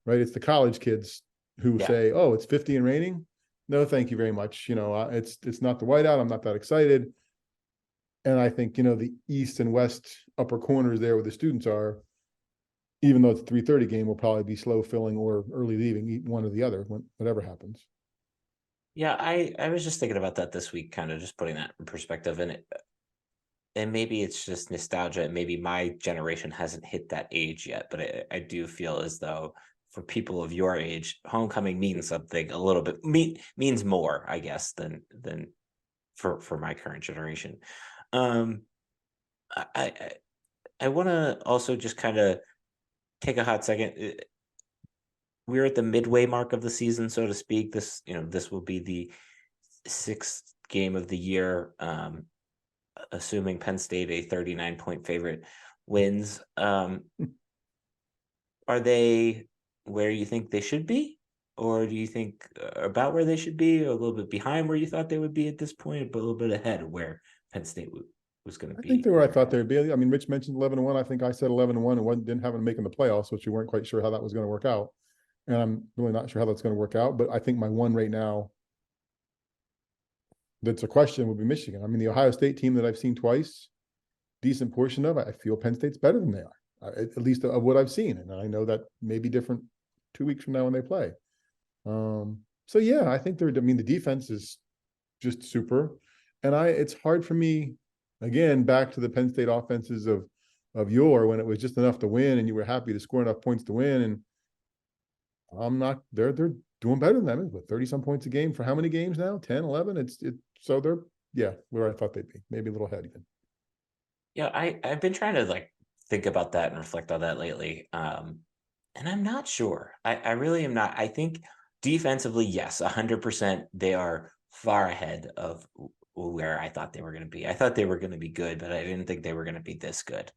right? It's the college kids who say, oh, it's 50 and raining. No, thank you very much. It's not the whiteout. I'm not that excited. And I think, the East and West upper corners there where the students are, even though it's a 3:30 game, will probably be slow filling or early leaving, one or the other, whatever happens. Yeah, I was just thinking about that this week, kind of just putting that in perspective. And maybe it's just nostalgia. Maybe my generation hasn't hit that age yet, but I do feel as though for people of your age, homecoming means something a little bit means more, I guess, than for my current generation. Um, I want to also just kind of take a hot second. We're at the midway mark of the season, so to speak. This will be the sixth game of the year, assuming Penn State, a 39-point favorite, wins. Are they where you think they should be? Or do you think about where they should be, or a little bit behind where you thought they would be at this point, but a little bit ahead of where Penn State was going to I be? think they were where I thought they'd be. I mean, Rich mentioned 11-1. I think I said 11-1 and didn't have them making the playoffs, which you weren't quite sure how that was going to work out. And I'm really not sure how that's going to work out. But I think my one right now that's a question would be Michigan. I mean, the Ohio State team that I've seen twice, decent portion of, I feel Penn State's better than they are, at least of what I've seen. And I know that may be different 2 weeks from now when they play. So yeah, I think the defense is just super. And it's hard for me, again, back to the Penn State offenses of yore, when it was just enough to win and you were happy to score enough points to win. And they're doing better than them. What, 30 some points a game for how many games now? 10, 11. So they're, yeah, where I thought they'd be, maybe a little ahead even. Yeah, I've been trying to think about that and reflect on that lately. And I'm not sure. I really am not. I think defensively, yes, 100%, they are far ahead of where I thought they were going to be. I thought they were going to be good, but I didn't think they were going to be this good.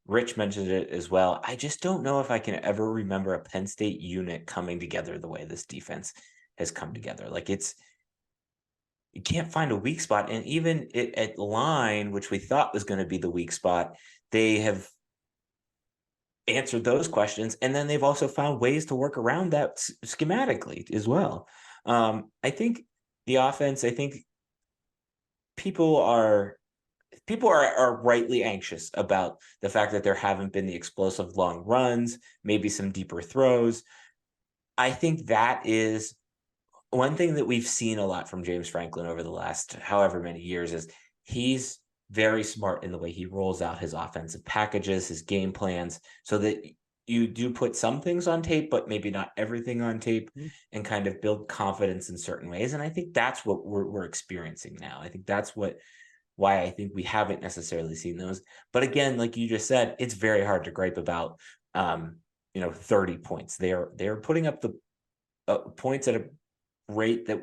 Rich mentioned it as well. I just don't know if I can ever remember a Penn State unit coming together the way this defense has come together. You can't find a weak spot. And even at line, which we thought was going to be the weak spot, they have answered those questions. And then they've also found ways to work around that schematically as well. I think the offense, I think people are rightly anxious about the fact that there haven't been the explosive long runs, maybe some deeper throws. I think that is one thing that we've seen a lot from James Franklin over the last however many years is he's very smart in the way he rolls out his offensive packages, his game plans, so that you do put some things on tape, but maybe not everything on tape, and kind of build confidence in certain ways. And I think that's what we're experiencing now. I think that's why I think we haven't necessarily seen those. But again, like you just said, it's very hard to gripe about 30 points. They're putting up the points at a rate that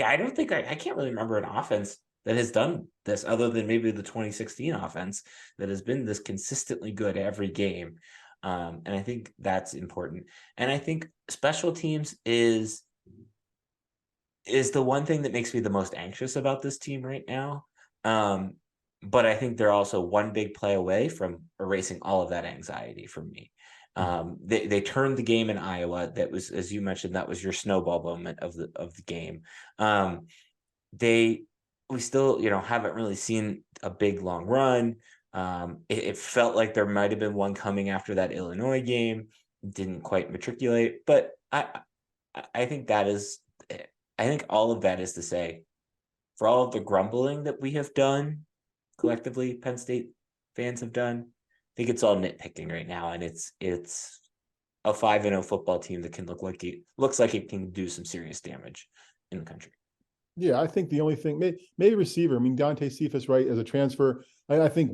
I don't think I can't really remember an offense that has done this other than maybe the 2016 offense that has been this consistently good every game. And I think that's important. And I think special teams is the one thing that makes me the most anxious about this team right now. But I think they're also one big play away from erasing all of that anxiety from me. They turned the game in Iowa. That was, as you mentioned, that was your snowball moment of the game. We still, haven't really seen a big long run. It felt like there might have been one coming after that Illinois game. Didn't quite matriculate, but I think that is. I think all of that is to say, for all of the grumbling that we have done collectively, Penn State fans have done, I think it's all nitpicking right now, and it's a 5-0 football team that can looks like it can do some serious damage in the country. Yeah, I think the only thing, maybe receiver. I mean, Dante Cephas, right, as a transfer. I think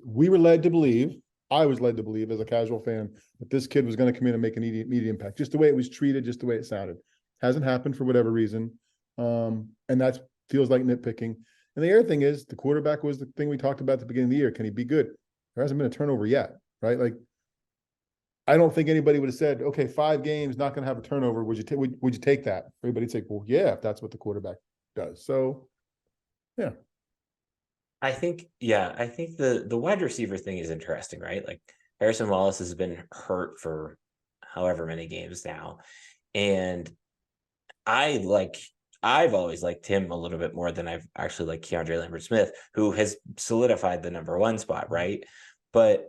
we were led to believe. I was led to believe as a casual fan that this kid was going to come in and make an immediate impact. Just the way it was treated, just the way it sounded. Hasn't happened for whatever reason. And that feels like nitpicking. And the other thing is the quarterback was the thing we talked about at the beginning of the year. Can he be good? There hasn't been a turnover yet, right? I don't think anybody would have said, okay, 5 games, not going to have a turnover. Would you take that? Everybody'd say, well, yeah, if that's what the quarterback does. So, yeah. I think the wide receiver thing is interesting, right? Harrison Wallace has been hurt for however many games now. And I've always liked him a little bit more than I've actually liked Keandre Lambert-Smith, who has solidified the number 1 spot, right? But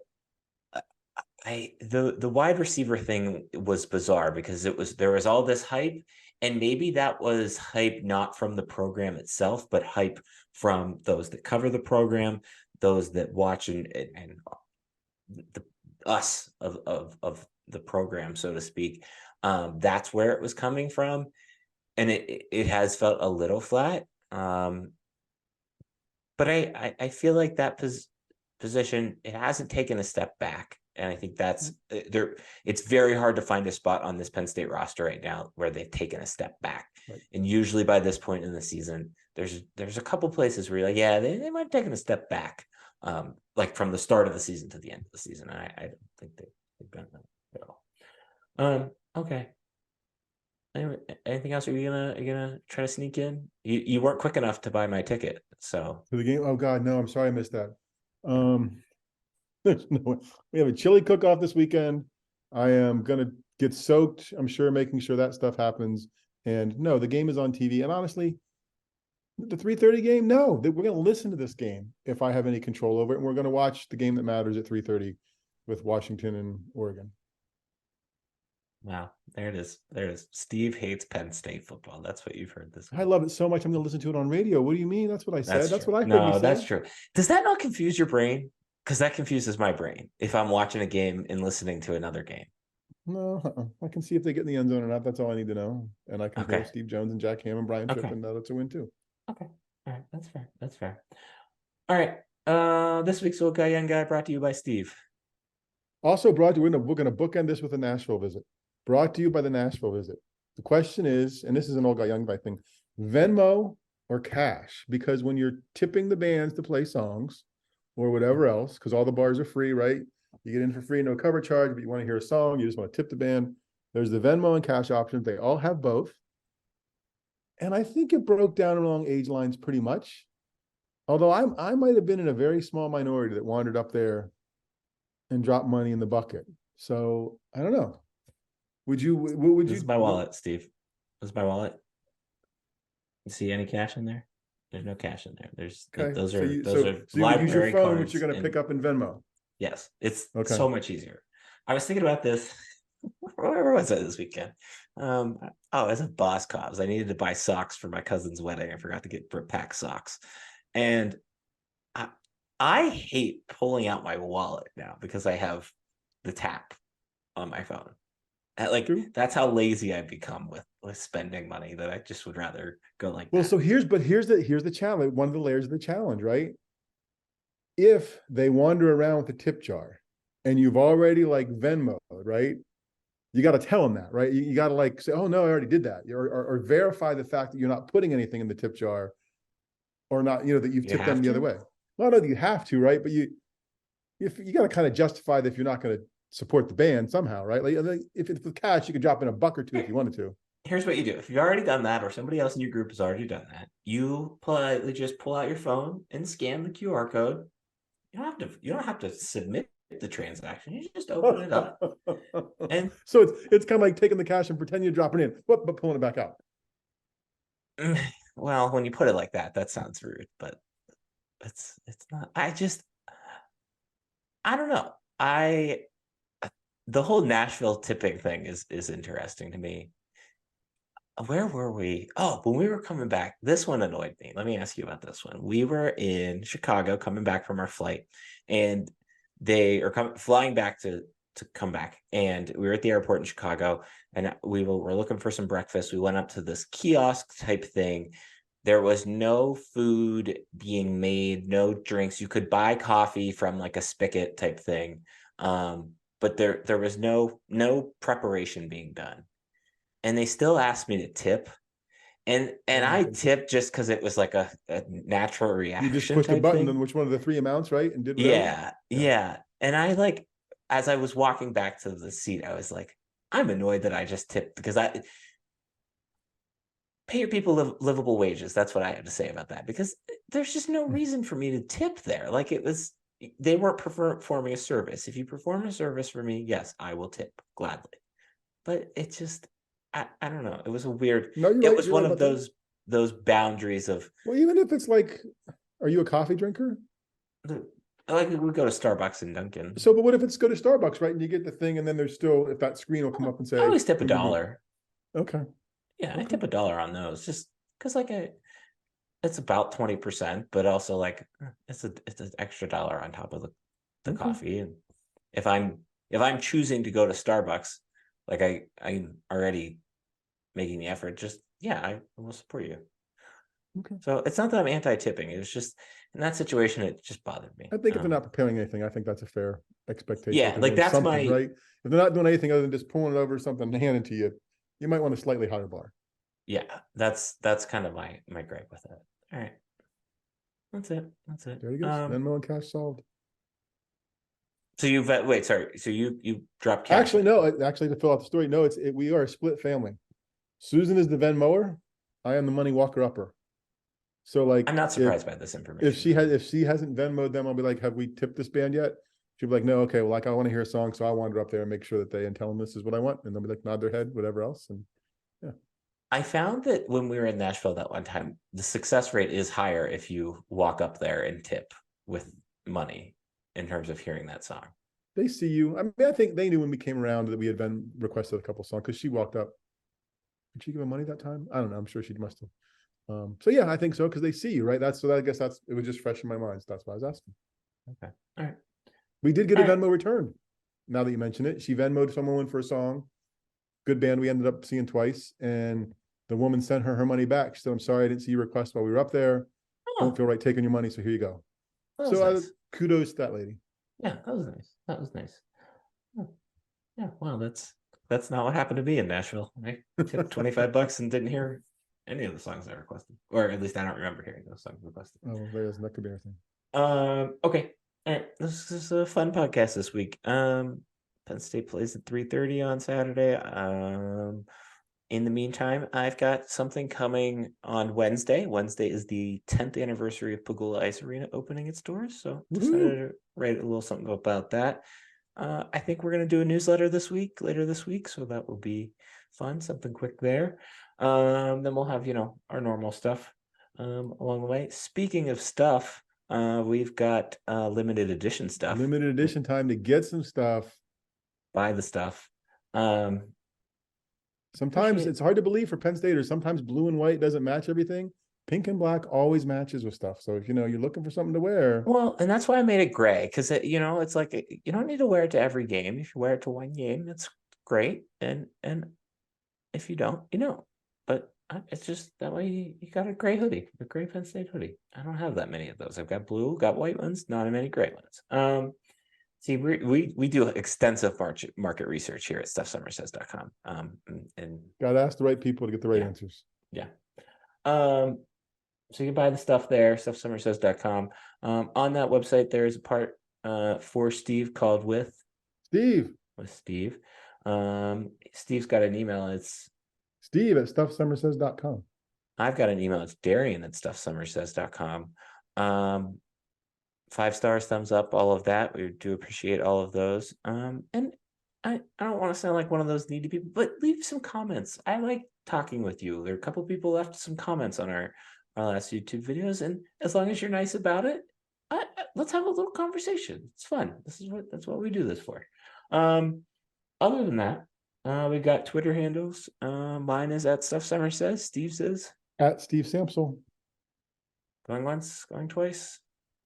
the wide receiver thing was bizarre because there was all this hype, and maybe that was hype not from the program itself, but hype from those that cover the program, those that watch and the us of the program, so to speak. That's where it was coming from, and it has felt a little flat. But I feel like that position, it hasn't taken a step back. And I think that's there. It's very hard to find a spot on this Penn State roster right now where they've taken a step back. Right. And usually by this point in the season, there's a couple places where you're like, yeah, they might have taken a step back. Like from the start of the season to the end of the season. I don't think they've done that at all. Okay. Anyway, anything else? Are you gonna try to sneak in? You weren't quick enough to buy my ticket, so For the game? Oh God, no, I'm sorry I missed that. There's no way. We have a chili cook-off this weekend. I am gonna get soaked, I'm sure, making sure that stuff happens. And no, the game is on TV. And honestly, the 3:30 game, no, we're gonna listen to this game if I have any control over it. And we're gonna watch the game that matters at 3:30 with Washington and Oregon. wow, there it is. There it is. Steve hates Penn State football. That's what you've heard this week. I love it so much. I'm gonna listen to it on radio. What do you mean? That's what I said. That's true. what I heard No, me that's say. true. Does that not confuse your brain? Because that confuses my brain if I'm watching a game and listening to another game. No, I can see if they get in the end zone or not. That's all I need to know. And I can Okay. throw Steve Jones and Jack Ham and Brian Tripp, Okay. and that's a win too. Okay. All right. That's fair. That's fair. All right. This week's Old Guy, Young Guy brought to you by Steve. Also brought to you, we're going to bookend this with a Nashville visit. Brought to you by the Nashville visit. The question is, and this is an old guy, young guy thing, Venmo or cash? Because when you're tipping the bands to play songs or whatever else, because all the bars are free, right? You get in for free, no cover charge, but you want to hear a song, you just want to tip the band. There's the Venmo and cash options. They all have both. And I think it broke down along age lines pretty much. Although I might have been in a very small minority that wandered up there and dropped money in the bucket. So I don't know. What would This you? is my wallet, Steve. This is my wallet. You see any cash in there? There's no cash in there. There's Okay. those So are you would use library your phone, cards. which you're going to pick up in Venmo. Yes, it's Okay. so much easier. I was thinking about this. Where was I this weekend? As a Boss Cobs, I needed to buy socks for my cousin's wedding. I forgot to get pack socks, and I hate pulling out my wallet now because I have the tap on my phone. True. That's how lazy I've become with spending money, that I just would rather go like Well, that. so here's the challenge. One of the layers of the challenge, right? If they wander around with the tip jar and you've already like Venmo, right? You got to tell them that, right? You got to like say, oh no, I already did that. Or verify the fact that you're not putting anything in the tip jar or not, that you've tipped them the other way. Well, no, you have to, right? But you got to kind of justify that if you're not going to support the band somehow, right? Like if it's with cash, you could drop in $1 or $2 if you wanted to. Here's what you do. If you've already done that, or somebody else in your group has already done that, you politely just pull out your phone and scan the QR code. You don't have to submit the transaction. You just open it up. And so it's kind of like taking the cash and pretending you're dropping in, but pulling it back out. Well, when you put it like that sounds rude, but it's not. I don't know. The whole Nashville tipping thing is interesting to me. Where were we? Oh, when we were coming back, this one annoyed me. Let me ask you about this one. We were in Chicago coming back from our flight, and they are flying back to come back. And we were at the airport in Chicago, and we were looking for some breakfast. We went up to this kiosk type thing. There was no food being made, no drinks. You could buy coffee from like a spigot type thing. But there was no preparation being done. And they still asked me to tip. And I tipped just because it was like a natural reaction. You just pushed a button thing. on which one of the 3 amounts, right? And did whatever. Yeah. And I as I was walking back to the seat, I was like, I'm annoyed that I just tipped, because pay your people livable wages. That's what I have to say about that, because there's just no reason for me to tip there. Like they weren't performing a service. If you perform a service for me, yes, I will tip gladly. But it just, I don't know. It was a weird. No, it was one of those boundaries of. Well, even if it's like, are you a coffee drinker? Like we go to Starbucks and Dunkin'. So, but what if it's go to Starbucks, right? And you get the thing, and then there's still, if that screen will come up and say, I always tip $1. Okay. Yeah, I tip $1 on those, just because it's about 20%, but also like it's an extra $1 on top of the coffee. And if I'm choosing to go to Starbucks, like I'm already making the effort, just I will support you. Okay. So it's not that I'm anti-tipping. It was just in that situation, it just bothered me. I think if they're not preparing anything, I think that's a fair expectation. Yeah, like that's something, my right. If they're not doing anything other than just pulling it over something and handing to you, you might want a slightly higher bar. Yeah, that's kind of my gripe with it. All right, that's it. There you go. Venmo and cash solved. So you wait, sorry. So you dropped cash? Actually, no. Actually, to fill out the story, no. We are a split family. Susan is the Venmoer. I am the money walker upper. So like, I'm not surprised by this information. If she hasn't Venmoed them, I'll be like, have we tipped this band yet? She'll be like, no. Okay, well, like I want to hear a song, so I wander up there and make sure that they and tell them this is what I want, and they'll be like, nod their head, whatever else, and yeah. I found that when we were in Nashville that one time, the success rate is higher if you walk up there and tip with money in terms of hearing that song. They see you. I mean, I think they knew when we came around that we had been requested a couple songs because she walked up. Did she give him money that time? I don't know. I'm sure she must have. So yeah, I think so because they see you, right? I guess it was just fresh in my mind. So that's why I was asking. Okay. All right. We did get a Venmo return. Now that you mention it, she Venmoed someone for a song. Good band. We ended up seeing twice, and the woman sent her money back. She said, "I'm sorry, I didn't see your request while we were up there. Don't feel right taking your money, so here you go." So nice. Kudos to that lady. Yeah, that was nice. Oh, yeah, wow, that's not what happened to me in Nashville. I tipped $25 and didn't hear any of the songs I requested, or at least I don't remember hearing those songs requested. Oh, that could be everything. Okay, all right. This is a fun podcast this week. Penn State plays at 3:30 on Saturday. In the meantime, I've got something coming on Wednesday. Wednesday is the 10th anniversary of Pagula Ice Arena opening its doors. So decided to write a little something about that. I think we're going to do a newsletter later this week. So that will be fun. Something quick there. Then we'll have, our normal stuff along the way. Speaking of stuff, we've got limited edition stuff. Limited edition time to get some stuff. Buy the stuff. Sometimes it's hard to believe for Penn Staters. Sometimes blue and white doesn't match everything. Pink and black always matches with stuff. So if you're looking for something to wear. Well, and that's why I made it gray, because it's like you don't need to wear it to every game. If you wear it to one game, that's great. And if you don't, But it's just that way you got a gray hoodie, a gray Penn State hoodie. I don't have that many of those. I've got blue, got white ones, not many gray ones. See, we do extensive market research here at StuffSummerSays.com. And got to ask the right people to get the right answers. Yeah. So you can buy the stuff there, StuffSummerSays.com. On that website, there is a part for Steve called with Steve. Steve's got an email. It's Steve at StuffSummerSays.com. I've got an email. It's Darian at StuffSummerSays.com. 5 stars, thumbs up, all of that. We do appreciate all of those. And I don't want to sound like one of those needy people, but leave some comments. I like talking with you. There are a couple people left some comments on our last YouTube videos, and as long as you're nice about it, let's have a little conversation. It's fun. That's what we do this for. Other than that, we got Twitter handles. Mine is at StuffSummerSays. Steve's is at Steve Samsel. Going once, going twice.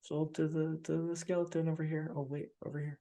Sold to the skeleton over here. Oh wait, over here.